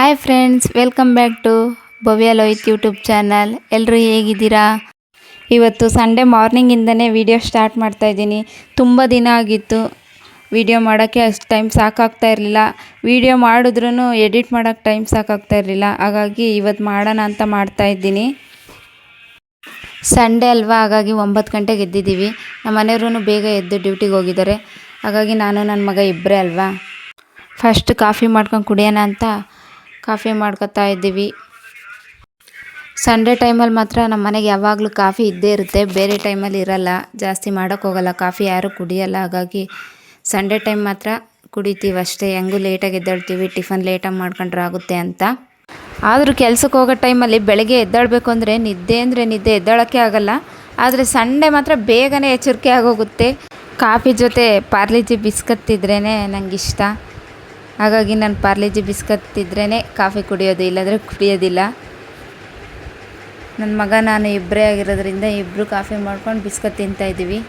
Hi friends, welcome back to Bhavya Lohith YouTube channel. ಎಲ್ಲರೂ ಹೇಗಿದ್ದೀರಾ? ಇವತ್ತು ಸಂಡೇ ಮಾರ್ನಿಂಗಿಂದನೇ ವಿಡಿಯೋ ಸ್ಟಾರ್ಟ್ ಮಾಡ್ತಾಯಿದ್ದೀನಿ. ತುಂಬ ದಿನ ಆಗಿತ್ತು ವಿಡಿಯೋ ಮಾಡೋಕ್ಕೆ, ಅಷ್ಟು ಟೈಮ್ ಸಾಕಾಗ್ತಾ ಇರಲಿಲ್ಲ. ವಿಡಿಯೋ ಮಾಡಿದ್ರೂ ಎಡಿಟ್ ಮಾಡೋಕ್ಕೆ ಟೈಮ್ ಸಾಕಾಗ್ತಾ ಇರಲಿಲ್ಲ. ಹಾಗಾಗಿ ಇವತ್ತು ಮಾಡೋಣ ಅಂತ ಮಾಡ್ತಾಯಿದ್ದೀನಿ. ಸಂಡೇ ಅಲ್ವಾ, ಹಾಗಾಗಿ 9 ಗಂಟೆಗೆ ಎದ್ದಿದ್ದೀವಿ. ನಮ್ಮ ಮನೆಯವರು ಬೇಗ ಎದ್ದು ಡ್ಯೂಟಿಗೆ ಹೋಗಿದ್ದಾರೆ. ಹಾಗಾಗಿ ನಾನು ನನ್ನ ಮಗ ಇಬ್ಬರೇ ಅಲ್ವಾ. ಫಸ್ಟ್ ಕಾಫಿ ಮಾಡ್ಕೊಂಡು ಕುಡಿಯೋಣ ಅಂತ ಕಾಫಿ ಮಾಡ್ಕೊತಾ ಇದ್ದೀವಿ. ಸಂಡೇ ಟೈಮಲ್ಲಿ ಮಾತ್ರ ನಮ್ಮ ಮನೆಗೆ ಯಾವಾಗಲೂ ಕಾಫಿ ಇದ್ದೇ ಇರುತ್ತೆ. ಬೇರೆ ಟೈಮಲ್ಲಿ ಇರಲ್ಲ, ಜಾಸ್ತಿ ಮಾಡೋಕ್ಕೋಗಲ್ಲ. ಕಾಫಿ ಯಾರೂ ಕುಡಿಯೋಲ್ಲ. ಹಾಗಾಗಿ ಸಂಡೇ ಟೈಮ್ ಮಾತ್ರ ಕುಡಿತೀವಿ ಅಷ್ಟೇ. ಹೆಂಗೂ ಲೇಟಾಗಿ ಎದ್ದೇಳ್ತೀವಿ, ಟಿಫನ್ ಲೇಟಾಗಿ ಮಾಡ್ಕೊಂಡ್ರೆ ಆಗುತ್ತೆ ಅಂತ. ಆದರೂ ಕೆಲ್ಸಕ್ಕೆ ಹೋಗೋ ಟೈಮಲ್ಲಿ ಬೆಳಗ್ಗೆ ಎದ್ದೇಳಬೇಕು ಅಂದರೆ ನಿದ್ದೆ ಎದ್ದೇಳೋಕ್ಕೆ ಆಗಲ್ಲ. ಆದರೆ ಸಂಡೇ ಮಾತ್ರ ಬೇಗನೆ ಎಚ್ಚರಿಕೆ ಆಗೋಗುತ್ತೆ. ಕಾಫಿ ಜೊತೆ ಪಾರ್ಲಿಜಿ ಬಿಸ್ಕತ್ ಇದ್ರೇ ನನಗಿಷ್ಟ. ಹಾಗಾಗಿ ನಾನು ಪಾರ್ಲಿಜಿ ಬಿಸ್ಕತ್ ಇದ್ರೇ ಕಾಫಿ ಕುಡಿಯೋದು, ಇಲ್ಲಾಂದರೆ ಕುಡಿಯೋದಿಲ್ಲ. ನನ್ನ ಮಗ ನಾನು ಇಬ್ಬರೇ ಆಗಿರೋದ್ರಿಂದ ಇಬ್ಬರು ಕಾಫಿ ಮಾಡ್ಕೊಂಡು ಬಿಸ್ಕತ್ ತಿಂತಾಯಿದ್ದೀವಿ.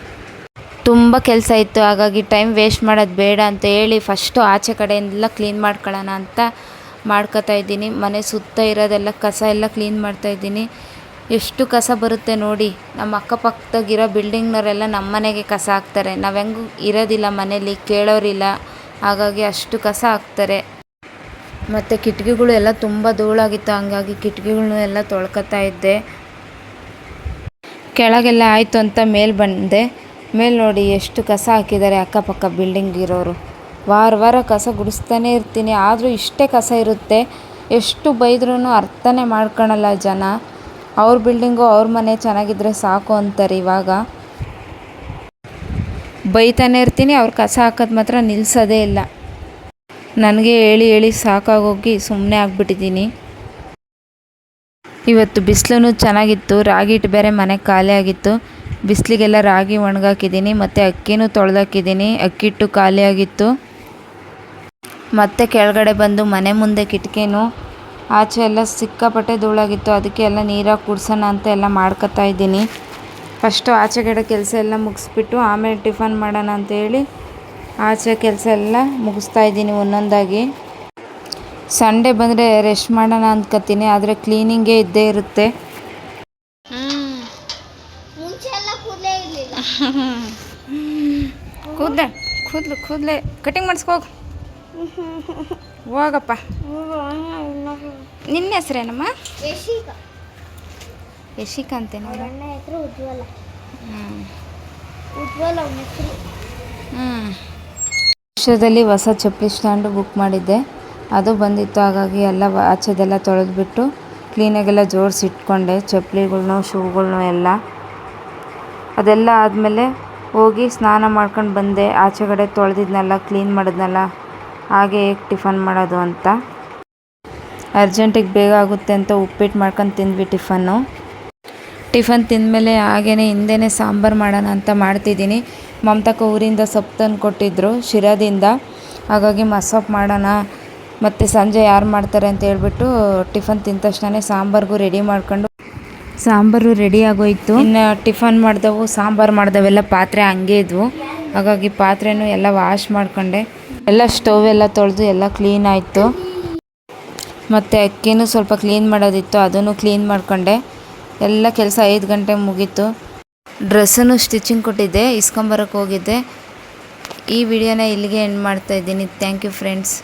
ತುಂಬ ಕೆಲಸ ಇತ್ತು, ಹಾಗಾಗಿ ಟೈಮ್ ವೇಸ್ಟ್ ಮಾಡೋದು ಬೇಡ ಅಂತ ಹೇಳಿ ಫಸ್ಟು ಆಚೆ ಕಡೆಯಿಂದೆಲ್ಲ ಕ್ಲೀನ್ ಮಾಡ್ಕೊಳ್ಳೋಣ ಅಂತ ಮಾಡ್ಕೊತಾ ಇದ್ದೀನಿ. ಮನೆ ಸುತ್ತ ಇರೋದೆಲ್ಲ ಕಸ ಎಲ್ಲ ಕ್ಲೀನ್ ಮಾಡ್ತಾಯಿದ್ದೀನಿ. ಎಷ್ಟು ಕಸ ಬರುತ್ತೆ ನೋಡಿ. ನಮ್ಮ ಅಕ್ಕಪಕ್ಕದಾಗಿರೋ ಬಿಲ್ಡಿಂಗ್ನವರೆಲ್ಲ ನಮ್ಮ ಮನೆಗೆ ಕಸ ಹಾಕ್ತಾರೆ. ನಾವು ಹೆಂಗೂ ಇರೋದಿಲ್ಲ ಮನೇಲಿ, ಕೇಳೋರಿಲ್ಲ. ಹಾಗಾಗಿ ಅಷ್ಟು ಕಸ ಹಾಕ್ತಾರೆ. ಮತ್ತು ಕಿಟಕಿಗಳು ಎಲ್ಲ ತುಂಬ ಧೂಳಾಗಿತ್ತು, ಹಂಗಾಗಿ ಕಿಟಕಿಗಳನ್ನೂ ಎಲ್ಲ ತೊಳ್ಕೊತಾ ಇದ್ದೆ. ಕೆಳಗೆಲ್ಲ ಆಯಿತು ಅಂತ ಮೇಲೆ ಬಂದೆ. ಮೇಲೆ ನೋಡಿ ಎಷ್ಟು ಕಸ ಹಾಕಿದ್ದಾರೆ ಅಕ್ಕಪಕ್ಕ ಬಿಲ್ಡಿಂಗ್ ಇರೋರು. ವಾರ ಕಸ ಗುಡಿಸ್ತಾನೆ ಇರ್ತೀನಿ, ಆದರೂ ಇಷ್ಟೇ ಕಸ ಇರುತ್ತೆ. ಎಷ್ಟು ಬೈದ್ರೂ ಅರ್ಥನೇ ಮಾಡ್ಕೊಳಲ್ಲ ಜನ. ಅವ್ರ ಬಿಲ್ಡಿಂಗು ಅವ್ರ ಮನೆ ಚೆನ್ನಾಗಿದ್ದರೆ ಸಾಕು ಅಂತಾರೆ. ಇವಾಗ ಬೈತಾನೆ ಇರ್ತೀನಿ, ಅವ್ರು ಕಸ ಹಾಕೋದು ಮಾತ್ರ ನಿಲ್ಲಿಸೋದೇ ಇಲ್ಲ. ನನಗೆ ಹೇಳಿ ಸಾಕಾಗೋಗಿ ಸುಮ್ಮನೆ ಆಗಿಬಿಟ್ಟಿದ್ದೀನಿ. ಇವತ್ತು ಬಿಸಿಲು ಚೆನ್ನಾಗಿತ್ತು. ರಾಗಿ ಹಿಟ್ಟು ಬೇರೆ ಮನೆಗೆ ಖಾಲಿ ಆಗಿತ್ತು. ಬಿಸಿಲಿಗೆಲ್ಲ ರಾಗಿ ಒಣಗಾಕಿದ್ದೀನಿ. ಮತ್ತು ಅಕ್ಕಿನೂ ತೊಳೆದಾಕಿದ್ದೀನಿ. ಅಕ್ಕಿ ಹಿಟ್ಟು ಖಾಲಿ ಆಗಿತ್ತು. ಮತ್ತು ಕೆಳಗಡೆ ಬಂದು ಮನೆ ಮುಂದೆ ಕಿಟಕಿನೂ ಆಚೆ ಎಲ್ಲ ಸಿಕ್ಕಾಪಟ್ಟೆ ಧೂಳಾಗಿತ್ತು. ಅದಕ್ಕೆ ಎಲ್ಲ ನೀರಾಗಿ ಕುಡ್ಸೋಣ ಅಂತ ಎಲ್ಲ ಮಾಡ್ಕೊತಾ ಇದ್ದೀನಿ. ಫಸ್ಟು ಆಚೆಗಡೆ ಕೆಲಸ ಎಲ್ಲ ಮುಗಿಸ್ಬಿಟ್ಟು ಆಮೇಲೆ ಟಿಫನ್ ಮಾಡೋಣ ಅಂತೇಳಿ ಆಚೆ ಕೆಲಸ ಎಲ್ಲ ಮುಗಿಸ್ತಾ ಇದ್ದೀನಿ ಒಂದೊಂದಾಗಿ. ಸಂಡೇ ಬಂದರೆ ರೆಸ್ಟ್ ಮಾಡೋಣ ಅಂದ್ಕೊತೀನಿ, ಆದರೆ ಕ್ಲೀನಿಂಗೇ ಇದ್ದೇ ಇರುತ್ತೆ. ಕೂದಲೇ ಕಟಿಂಗ್ ಮಾಡಿಸ್ಕೋಗ ಹೋಗಪ್ಪ. ನಿನ್ನ ಹೆಸ್ರೇನಮ್ಮ? ಯಶಿಕಾ ಅಂತೇನೋ. ವರ್ಷದಲ್ಲಿ ಹೊಸ ಚಪ್ಪಲಿ ಸ್ಟ್ಯಾಂಡು ಬುಕ್ ಮಾಡಿದ್ದೆ, ಅದು ಬಂದಿತ್ತು. ಹಾಗಾಗಿ ಎಲ್ಲ ಆಚೆದೆಲ್ಲ ತೊಳೆದ್ಬಿಟ್ಟು ಕ್ಲೀನಾಗೆಲ್ಲ ಜೋಡಿಸಿ ಇಟ್ಕೊಂಡೆ, ಚಪ್ಪಲಿಗಳ್ನು ಶೂಗಳ್ನು ಎಲ್ಲ. ಅದೆಲ್ಲ ಆದಮೇಲೆ ಹೋಗಿ ಸ್ನಾನ ಮಾಡ್ಕೊಂಡು ಬಂದೆ. ಆಚೆಗಡೆ ತೊಳೆದಿದ್ನೆಲ್ಲ ಕ್ಲೀನ್ ಮಾಡಿದ್ನಲ್ಲ, ಹಾಗೆ ಹೇಗೆ ಟಿಫನ್ ಮಾಡೋದು ಅಂತ. ಅರ್ಜೆಂಟಿಗೆ ಬೇಗ ಆಗುತ್ತೆ ಅಂತ ಉಪ್ಪಿಟ್ಟು ಮಾಡ್ಕೊಂಡು ತಿಂದ್ವಿ ಟಿಫನ್ ತಿಂದಮೇಲೆ ಹಾಗೇ ಹಿಂದೆನೇ ಸಾಂಬಾರು ಮಾಡೋಣ ಅಂತ ಮಾಡ್ತಿದ್ದೀನಿ. ಮಮತಕ್ಕ ಊರಿಂದ ಸೊಪ್ಪು ತಂದು ಕೊಟ್ಟಿದ್ದರು ಶಿರಾದಿಂದ. ಹಾಗಾಗಿ ಮಸೊಪ್ಪು ಮಾಡೋಣ, ಮತ್ತು ಸಂಜೆ ಯಾರು ಮಾಡ್ತಾರೆ ಅಂತ ಹೇಳ್ಬಿಟ್ಟು ಟಿಫನ್ ತಿಂದ ತಕ್ಷಣ ಸಾಂಬಾರಿಗೂ ರೆಡಿ ಮಾಡ್ಕೊಂಡು, ಸಾಂಬಾರು ರೆಡಿ ಆಗೋಯಿತು. ಇನ್ನು ಟಿಫನ್ ಮಾಡಿದವು, ಸಾಂಬಾರು ಮಾಡಿದವೆಲ್ಲ ಪಾತ್ರೆ ಹಂಗೆ ಇದ್ವು. ಹಾಗಾಗಿ ಪಾತ್ರೆನೂ ಎಲ್ಲ ವಾಶ್ ಮಾಡ್ಕೊಂಡೆ. ಎಲ್ಲ ಸ್ಟವ್ ಎಲ್ಲ ತೊಳೆದು ಎಲ್ಲ ಕ್ಲೀನ್ ಆಯಿತು. ಮತ್ತು ಅಕ್ಕಿನೂ ಸ್ವಲ್ಪ ಕ್ಲೀನ್ ಮಾಡೋದಿತ್ತು, ಅದನ್ನು ಕ್ಲೀನ್ ಮಾಡ್ಕೊಂಡೆ. ಎಲ್ಲ ಕೆಲಸ 5 ಗಂಟೆಗೆ ಮುಗೀತು. ಡ್ರೆಸ್ಸನ್ನು ಸ್ಟಿಚಿಂಗ್ ಕೊಟ್ಟಿದ್ದೆ, ಇಸ್ಕೊಂಬರೋಕ್ಕೆ ಹೋಗಿದ್ದೆ. ಈ ವಿಡಿಯೋನ ಇಲ್ಲಿಗೆ ಎಂಡ್ ಮಾಡ್ತಾಯಿದ್ದೀನಿ. Thank you friends.